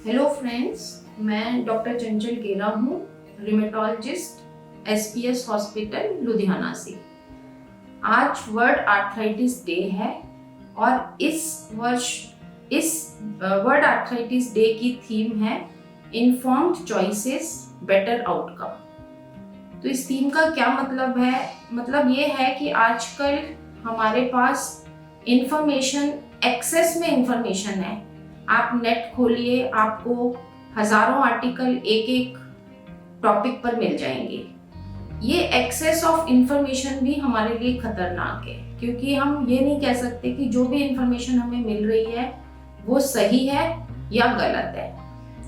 Hello friends, मैं doctor चंचल गेरा हूँ, रिमेटोलॉजिस्ट, एसपीएस हॉस्पिटल लुधियाना से। आज वर्ल्ड आर्थराइटिस डे है और इस वर्ल्ड आर्थराइटिस डे की थीम है इन्फॉर्म्ड चॉइसेस बेटर आउटकम। तो इस थीम का क्या मतलब है? मतलब ये है कि आजकल हमारे पास एक्सेस में इंफॉर्मेशन है। आप नेट खोलिए, आपको हजारों आर्टिकल एक एक टॉपिक पर मिल जाएंगे। ये एक्सेस ऑफ इंफॉर्मेशन भी हमारे लिए खतरनाक है, क्योंकि हम ये नहीं कह सकते कि जो भी इंफॉर्मेशन हमें मिल रही है वो सही है या गलत है।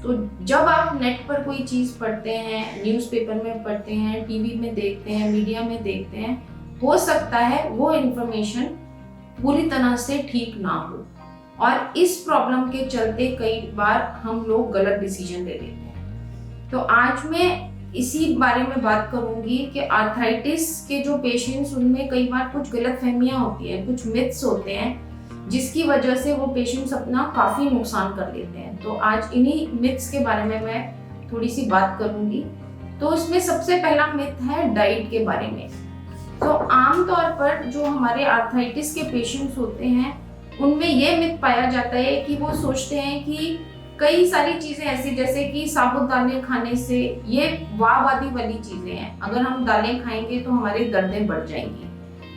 तो जब आप नेट पर कोई चीज़ पढ़ते हैं, न्यूज़पेपर में पढ़ते हैं, टीवी में देखते हैं, मीडिया में देखते हैं, हो सकता है वो इंफॉर्मेशन पूरी तरह से ठीक ना हो और इस प्रॉब्लम के चलते कई बार हम लोग गलत डिसीजन ले लेते हैं। तो आज मैं इसी बारे में बात करूंगी कि आर्थराइटिस के जो पेशेंट्स, उनमें कई बार कुछ गलतफहमियां होती हैं, कुछ मिथ्स होते हैं जिसकी वजह से वो पेशेंट्स अपना काफ़ी नुकसान कर लेते हैं। तो आज इन्हीं मिथ्स के बारे में मैं थोड़ी सी बात करूंगी। तो उसमें सबसे पहला मिथ है डाइट के बारे में। तो आमतौर पर जो हमारे आर्थराइटिस के पेशेंट्स होते हैं उनमें ये मिथ पाया जाता है कि वो सोचते हैं कि कई सारी चीज़ें ऐसी, जैसे कि साबुत दालें खाने से, ये वाहवादी वाली चीज़ें हैं, अगर हम दालें खाएंगे तो हमारी दर्दें बढ़ जाएंगी।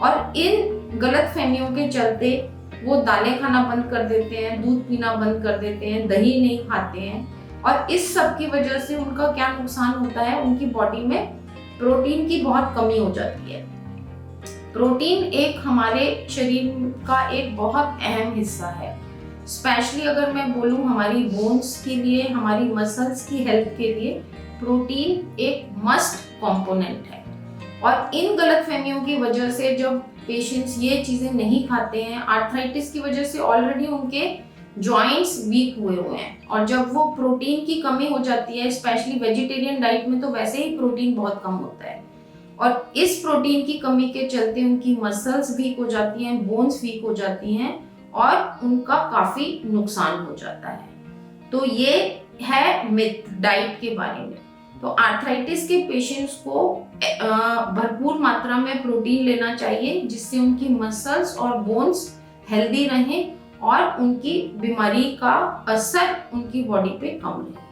और इन गलत फहमियों के चलते वो दालें खाना बंद कर देते हैं, दूध पीना बंद कर देते हैं, दही नहीं खाते हैं। और इस सब की वजह से उनका क्या नुकसान होता है, उनकी बॉडी में प्रोटीन की बहुत कमी हो जाती है। प्रोटीन एक हमारे शरीर का एक बहुत अहम हिस्सा है। स्पेशली अगर मैं बोलूँ हमारी बोन्स के लिए, हमारी मसल्स की हेल्थ के लिए प्रोटीन एक मस्ट कंपोनेंट है। और इन गलतफहमियों की वजह से जब पेशेंट्स ये चीज़ें नहीं खाते हैं, आर्थराइटिस की वजह से ऑलरेडी उनके जॉइंट्स वीक हुए हैं, और जब वो प्रोटीन की कमी हो जाती है, स्पेशली वेजिटेरियन डाइट में तो वैसे ही प्रोटीन बहुत कम होता है, और इस प्रोटीन की कमी के चलते उनकी मसल्स वीक हो जाती हैं, बोन्स वीक हो जाती हैं और उनका काफ़ी नुकसान हो जाता है। तो ये है मिथ डाइट के बारे में। तो आर्थराइटिस के पेशेंट्स को भरपूर मात्रा में प्रोटीन लेना चाहिए, जिससे उनकी मसल्स और बोन्स हेल्दी रहें और उनकी बीमारी का असर उनकी बॉडी पे कम रहे।